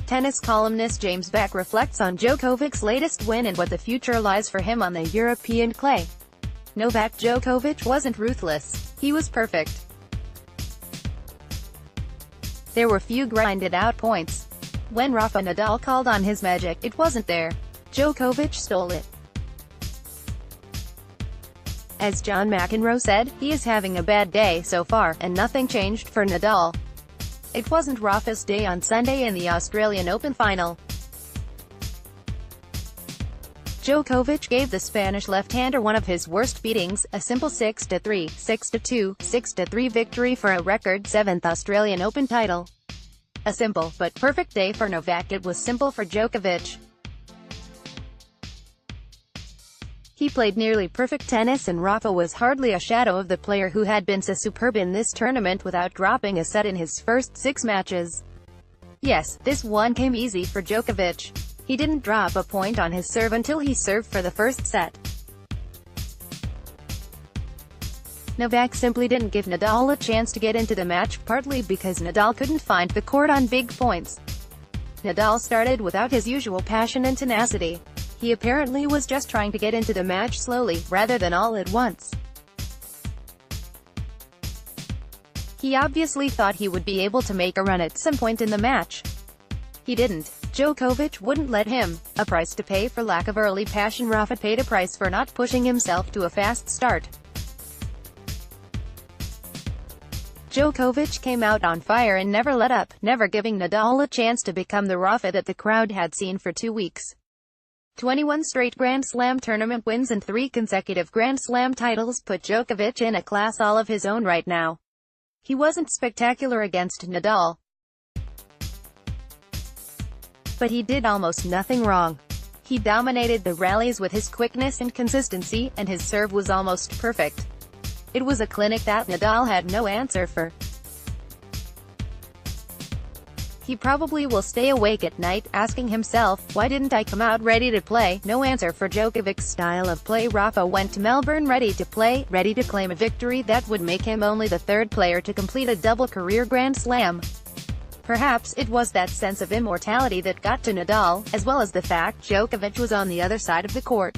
tennis columnist James Beck reflects on Djokovic's latest win and what the future lies for him on the European clay. Novak Djokovic wasn't ruthless. He was perfect. There were few grinded-out points. When Rafa Nadal called on his magic, it wasn't there. Djokovic stole it. As John McEnroe said, he is having a bad day so far, and nothing changed for Nadal. It wasn't Rafa's day on Sunday in the Australian Open final. Djokovic gave the Spanish left-hander one of his worst beatings, a simple 6-3, 6-2, 6-3 victory for a record 7th Australian Open title. A simple, but perfect day for Novak. It was simple for Djokovic. He played nearly perfect tennis, and Rafa was hardly a shadow of the player who had been so superb in this tournament without dropping a set in his first 6 matches. Yes, this one came easy for Djokovic. He didn't drop a point on his serve until he served for the first set. Novak simply didn't give Nadal a chance to get into the match, partly because Nadal couldn't find the court on big points. Nadal started without his usual passion and tenacity. He apparently was just trying to get into the match slowly, rather than all at once. He obviously thought he would be able to make a run at some point in the match. He didn't. Djokovic wouldn't let him. A price to pay for lack of early passion. Rafa paid a price for not pushing himself to a fast start. Djokovic came out on fire and never let up, never giving Nadal a chance to become the Rafa that the crowd had seen for 2 weeks. 21 straight Grand Slam tournament wins and 3 consecutive Grand Slam titles put Djokovic in a class all of his own right now. He wasn't spectacular against Nadal, but he did almost nothing wrong. He dominated the rallies with his quickness and consistency, and his serve was almost perfect. It was a clinic that Nadal had no answer for. He probably will stay awake at night, asking himself, why didn't I come out ready to play? No answer for Djokovic's style of play. Rafa went to Melbourne ready to play, ready to claim a victory that would make him only the 3rd player to complete a double career Grand Slam. Perhaps it was that sense of immortality that got to Nadal, as well as the fact Djokovic was on the other side of the court.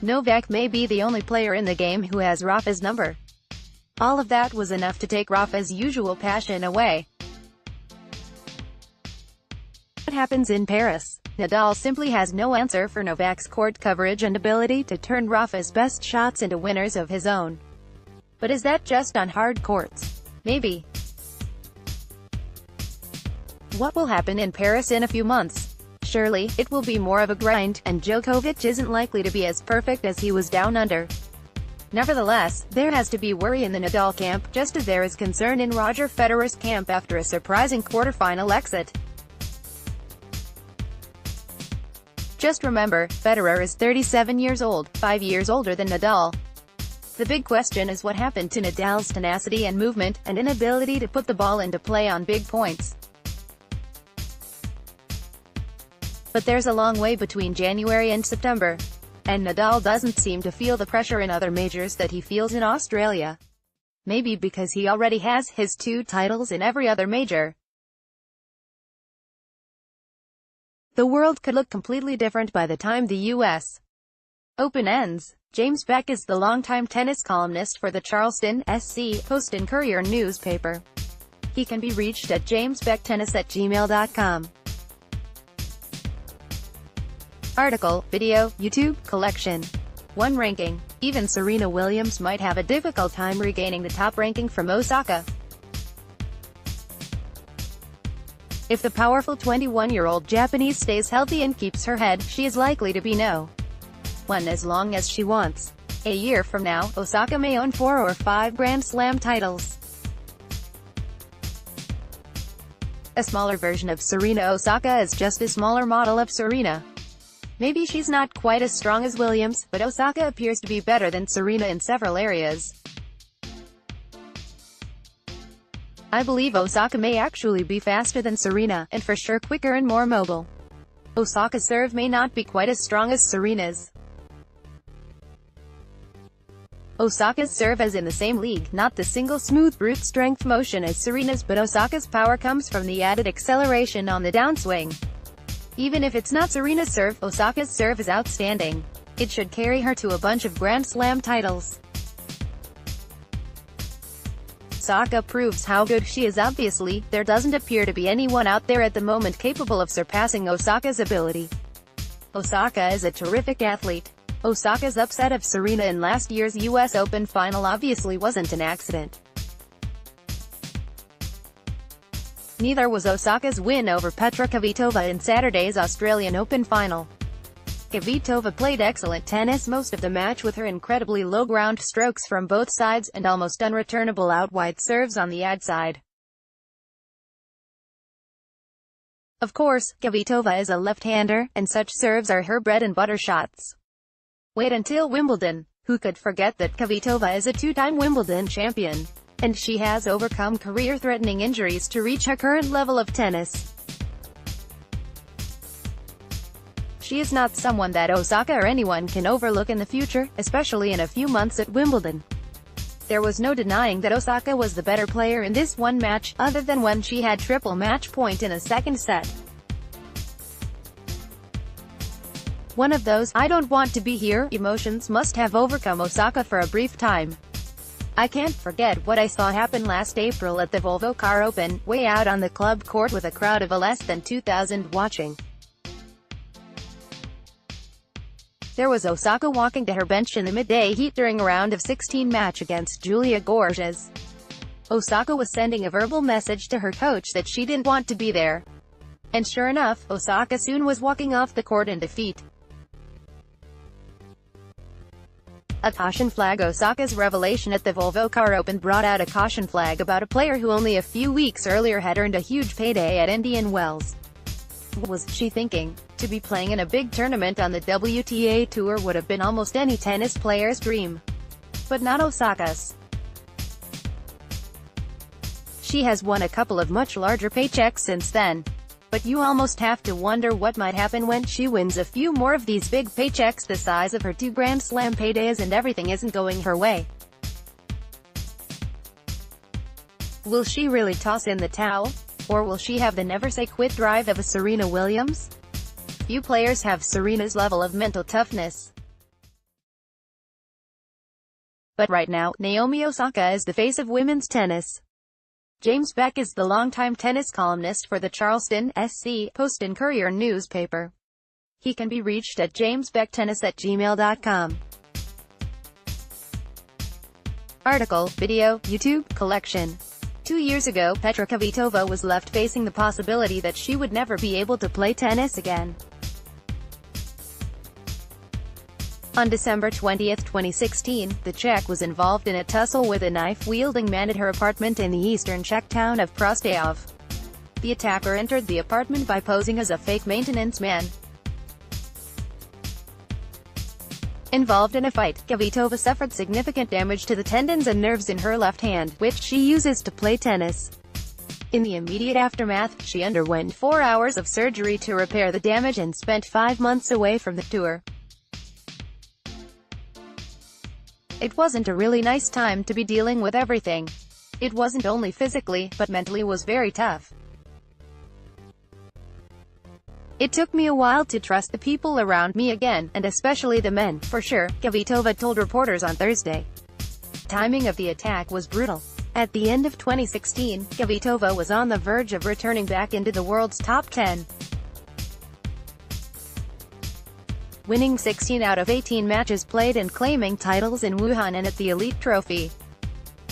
Novak may be the only player in the game who has Rafa's number. All of that was enough to take Rafa's usual passion away. What happens in Paris? Nadal simply has no answer for Novak's court coverage and ability to turn Rafa's best shots into winners of his own. But is that just on hard courts? Maybe. What will happen in Paris in a few months? Surely, it will be more of a grind, and Djokovic isn't likely to be as perfect as he was down under. Nevertheless, there has to be worry in the Nadal camp, just as there is concern in Roger Federer's camp after a surprising quarterfinal exit. Just remember, Federer is 37 years old, 5 years older than Nadal. The big question is what happened to Nadal's tenacity and movement, and inability to put the ball into play on big points. But there's a long way between January and September. And Nadal doesn't seem to feel the pressure in other majors that he feels in Australia. Maybe because he already has his 2 titles in every other major. The world could look completely different by the time the U.S. Open ends. James Beck is the longtime tennis columnist for the Charleston, SC, Post and Courier newspaper. He can be reached at jamesbecktennis@gmail.com. Article, video, YouTube, collection. 1 ranking. Even Serena Williams might have a difficult time regaining the top ranking from Osaka. If the powerful 21-year-old Japanese stays healthy and keeps her head, she is likely to be No. 1 as long as she wants. A year from now, Osaka may own 4 or 5 Grand Slam titles. A smaller version of Serena. Osaka is just a smaller model of Serena. Maybe she's not quite as strong as Williams, but Osaka appears to be better than Serena in several areas. I believe Osaka may actually be faster than Serena, and for sure quicker and more mobile. Osaka's serve may not be quite as strong as Serena's. Osaka's serve is in the same league, not the single smooth brute strength motion as Serena's, but Osaka's power comes from the added acceleration on the downswing. Even if it's not Serena's serve, Osaka's serve is outstanding. It should carry her to a bunch of Grand Slam titles. Osaka proves how good she is. Obviously, there doesn't appear to be anyone out there at the moment capable of surpassing Osaka's ability. Osaka is a terrific athlete. Osaka's upset of Serena in last year's US Open final obviously wasn't an accident. Neither was Osaka's win over Petra Kvitova in Saturday's Australian Open final. Kvitova played excellent tennis most of the match with her incredibly low ground strokes from both sides, and almost unreturnable out-wide serves on the ad side. Of course, Kvitova is a left-hander, and such serves are her bread-and-butter shots. Wait until Wimbledon. Who could forget that Kvitova is a two-time Wimbledon champion? And she has overcome career-threatening injuries to reach her current level of tennis. She is not someone that Osaka or anyone can overlook in the future, especially in a few months at Wimbledon. There was no denying that Osaka was the better player in this one match, other than when she had triple match point in a second set. One of those "I don't want to be here" emotions must have overcome Osaka for a brief time. I can't forget what I saw happen last April at the Volvo Car Open, way out on the club court with a crowd of less than 2,000 watching. There was Osaka walking to her bench in the midday heat during a round of 16 match against Julia Gorges. Osaka was sending a verbal message to her coach that she didn't want to be there. And sure enough, Osaka soon was walking off the court in defeat. A caution flag. Osaka's revelation at the Volvo Car Open brought out a caution flag about a player who only a few weeks earlier had earned a huge payday at Indian Wells. What was she thinking? To be playing in a big tournament on the WTA Tour would have been almost any tennis player's dream. But not Osaka's. She has won a couple of much larger paychecks since then. But you almost have to wonder what might happen when she wins a few more of these big paychecks the size of her 2 Grand Slam paydays and everything isn't going her way. Will she really toss in the towel? Or will she have the never-say-quit drive of a Serena Williams? Few players have Serena's level of mental toughness. But right now, Naomi Osaka is the face of women's tennis. James Beck is the longtime tennis columnist for the Charleston, SC, Post and Courier newspaper. He can be reached at jamesbecktennis@gmail.com. Article, video, YouTube, collection. 2 years ago, Petra Kvitova was left facing the possibility that she would never be able to play tennis again. On December 20, 2016, the Czech was involved in a tussle with a knife-wielding man at her apartment in the eastern Czech town of Prostějov. The attacker entered the apartment by posing as a fake maintenance man. Involved in a fight, Kvitova suffered significant damage to the tendons and nerves in her left hand, which she uses to play tennis. In the immediate aftermath, she underwent 4 hours of surgery to repair the damage and spent 5 months away from the tour. It wasn't a really nice time to be dealing with everything. It wasn't only physically, but mentally was very tough. It took me a while to trust the people around me again, and especially the men, for sure, Kvitova told reporters on Thursday. Timing of the attack was brutal. At the end of 2016, Kvitova was on the verge of returning back into the world's top 10. Winning 16 out of 18 matches played and claiming titles in Wuhan and at the Elite Trophy.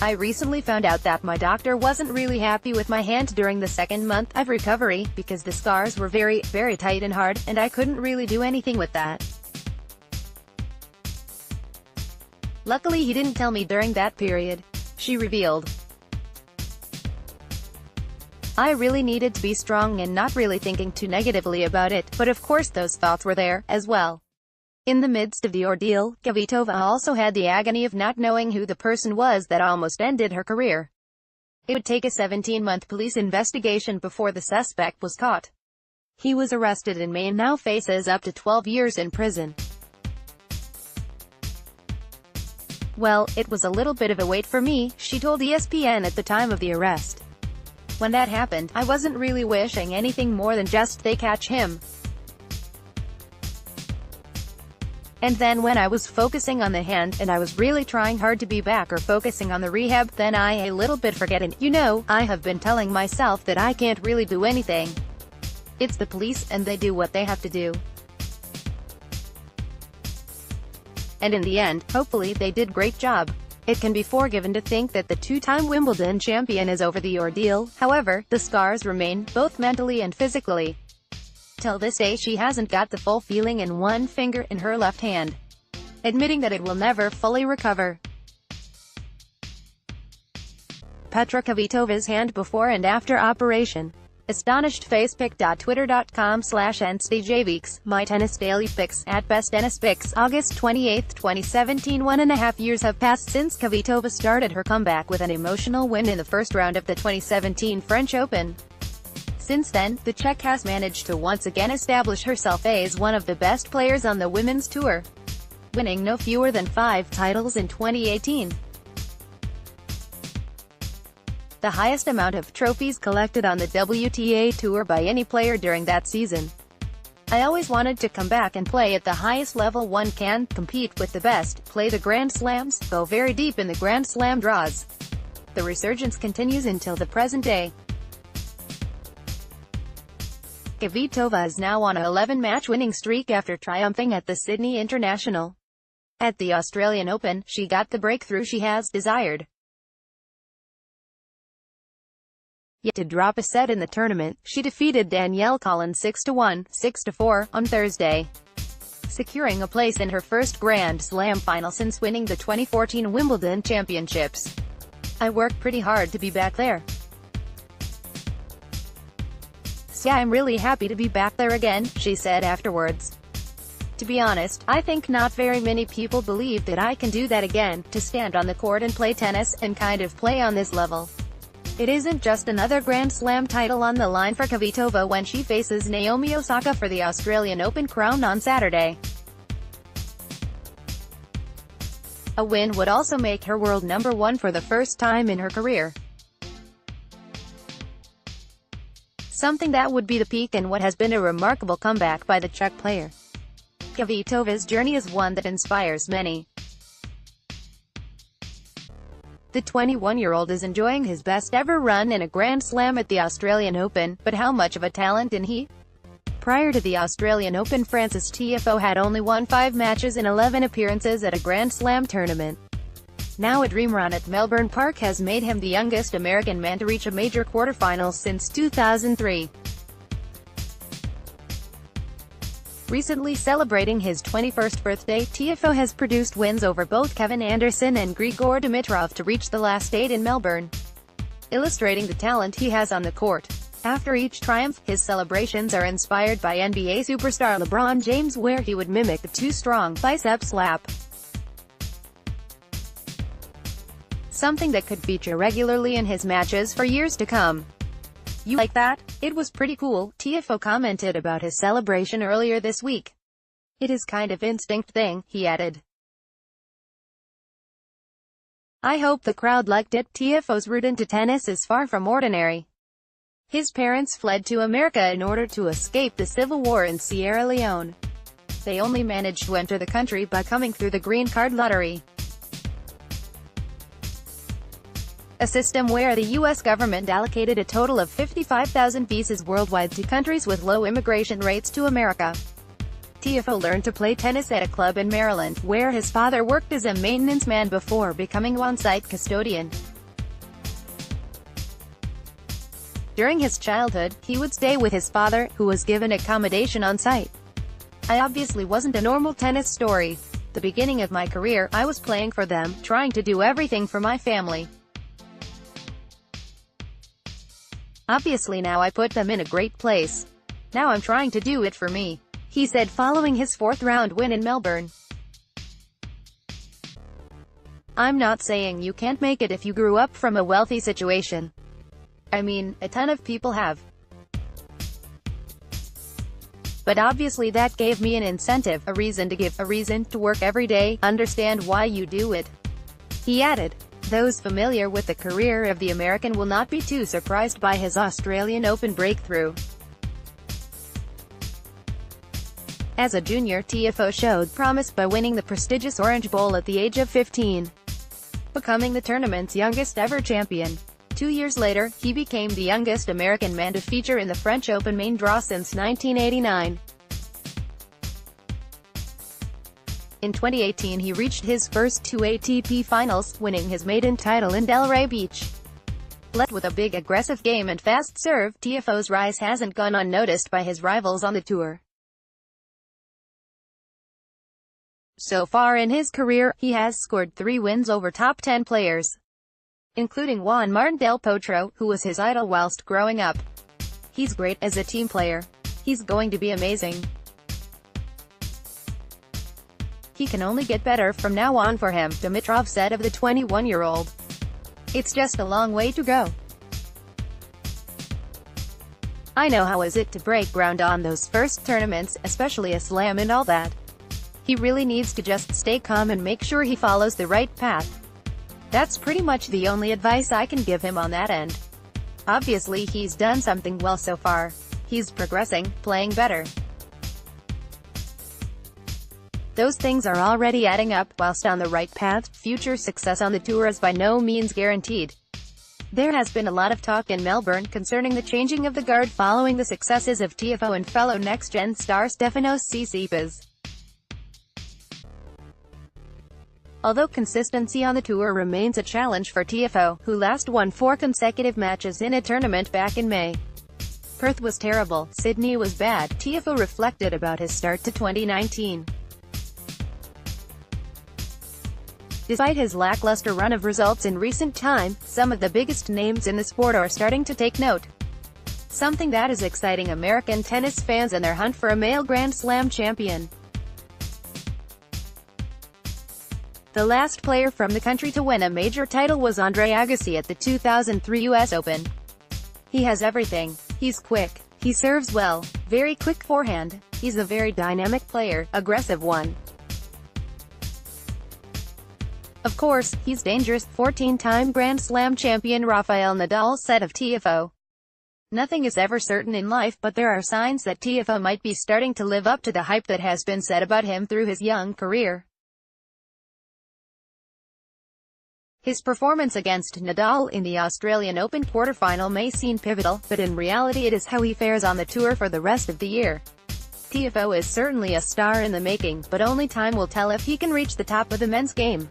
I recently found out that my doctor wasn't really happy with my hand during the second month of recovery, because the scars were very, very tight and hard, and I couldn't really do anything with that. Luckily he didn't tell me during that period, she revealed. I really needed to be strong and not really thinking too negatively about it, but of course those thoughts were there, as well. In the midst of the ordeal, Kvitova also had the agony of not knowing who the person was that almost ended her career. It would take a 17-month police investigation before the suspect was caught. He was arrested in May and now faces up to 12 years in prison. "Well, it was a little bit of a wait for me," she told ESPN at the time of the arrest. "When that happened, I wasn't really wishing anything more than just they catch him. And then when I was focusing on the hand, and I was really trying hard to be back or focusing on the rehab, then I a little bit forgetting. You know, I have been telling myself that I can't really do anything. It's the police, and they do what they have to do. And in the end, hopefully they did great job. It can be forgiven to think that the two-time Wimbledon champion is over the ordeal. However, the scars remain, both mentally and physically. Till this day she hasn't got the full feeling in one finger in her left hand, admitting that it will never fully recover." Petra Kvitova's hand before and after operation. Astonished Facebook.twitter.com/NSDJVeeks, My Tennis Daily Fix, @BestTennisPicks, August 28, 2017. 1.5 years have passed since Kvitova started her comeback with an emotional win in the first round of the 2017 French Open. Since then, the Czech has managed to once again establish herself as one of the best players on the women's tour, winning no fewer than 5 titles in 2018. The highest amount of trophies collected on the WTA Tour by any player during that season. "I always wanted to come back and play at the highest level one can, compete with the best, play the Grand Slams, go very deep in the Grand Slam draws." The resurgence continues until the present day. Kvitova is now on a 11-match winning streak after triumphing at the Sydney International. At the Australian Open, she got the breakthrough she has desired. Yet to drop a set in the tournament, she defeated Danielle Collins 6-1, 6-4, on Thursday, securing a place in her first Grand Slam final since winning the 2014 Wimbledon Championships. "I worked pretty hard to be back there. So yeah, I'm really happy to be back there again," she said afterwards. "To be honest, I think not very many people believe that I can do that again, to stand on the court and play tennis, and kind of play on this level." It isn't just another Grand Slam title on the line for Kvitova when she faces Naomi Osaka for the Australian Open crown on Saturday. A win would also make her world number 1 for the first time in her career. Something that would be the peak in what has been a remarkable comeback by the Czech player. Kvitova's journey is one that inspires many. The 21-year-old is enjoying his best ever run in a Grand Slam at the Australian Open, but how much of a talent is he? Prior to the Australian Open, Frances Tiafoe had only won 5 matches in 11 appearances at a Grand Slam tournament. Now a dream run at Melbourne Park has made him the youngest American man to reach a major quarterfinal since 2003. Recently celebrating his 21st birthday, Tiafoe has produced wins over both Kevin Anderson and Grigor Dimitrov to reach the last 8 in Melbourne, illustrating the talent he has on the court. After each triumph, his celebrations are inspired by NBA superstar LeBron James, where he would mimic the too-strong bicep slap, something that could feature regularly in his matches for years to come. "You like that? It was pretty cool," Tiafoe commented about his celebration earlier this week. "It is kind of instinct thing," he added. "I hope the crowd liked it." Tiafoe's route into tennis is far from ordinary. His parents fled to America in order to escape the civil war in Sierra Leone. They only managed to enter the country by coming through the green card lottery, a system where the U.S. government allocated a total of 55,000 visas worldwide to countries with low immigration rates to America. Tiafoe learned to play tennis at a club in Maryland, where his father worked as a maintenance man before becoming on-site custodian. During his childhood, he would stay with his father, who was given accommodation on site. "I obviously wasn't a normal tennis story. The beginning of my career, I was playing for them, trying to do everything for my family. Obviously now I put them in a great place. Now I'm trying to do it for me," he said following his 4th-round win in Melbourne. "I'm not saying you can't make it if you grew up from a wealthy situation. I mean, a ton of people have. But obviously that gave me an incentive, a reason to give, a reason to work every day, understand why you do it. He added, "Those familiar with the career of the American will not be too surprised by his Australian Open breakthrough. As a junior, TFO showed promise by winning the prestigious Orange Bowl at the age of 15, becoming the tournament's youngest ever champion. 2 years later, he became the youngest American man to feature in the French Open main draw since 1989. In 2018 he reached his first 2 ATP finals, winning his maiden title in Delray Beach. Blessed with a big aggressive game and fast serve, TFO's rise hasn't gone unnoticed by his rivals on the tour. So far in his career, he has scored 3 wins over top 10 players, including Juan Martín del Potro, who was his idol whilst growing up. He's great as a team player. He's going to be amazing. He can only get better from now on for him," Dimitrov said of the 21-year-old. "It's just a long way to go. I know how is it to break ground on those first tournaments, especially a slam and all that. He really needs to just stay calm and make sure he follows the right path. That's pretty much the only advice I can give him on that end. Obviously he's done something well so far. He's progressing, playing better. Those things are already adding up. Whilst on the right path, future success on the tour is by no means guaranteed. There has been a lot of talk in Melbourne concerning the changing of the guard following the successes of TFO and fellow next-gen star Stefanos Tsitsipas. Although consistency on the tour remains a challenge for TFO, who last won 4 consecutive matches in a tournament back in May. Perth was terrible, Sydney was bad, TFO reflected about his start to 2019. Despite his lackluster run of results in recent time, some of the biggest names in the sport are starting to take note. Something that is exciting American tennis fans in their hunt for a male Grand Slam champion. The last player from the country to win a major title was Andre Agassi at the 2003 US Open. He has everything. He's quick. He serves well. Very quick forehand. He's a very dynamic player, aggressive one. Of course, he's dangerous, 14-time Grand Slam champion Rafael Nadal said of TFO. Nothing is ever certain in life, but there are signs that TFO might be starting to live up to the hype that has been said about him through his young career. His performance against Nadal in the Australian Open quarterfinal may seem pivotal, but in reality it is how he fares on the tour for the rest of the year. TFO is certainly a star in the making, but only time will tell if he can reach the top of the men's game.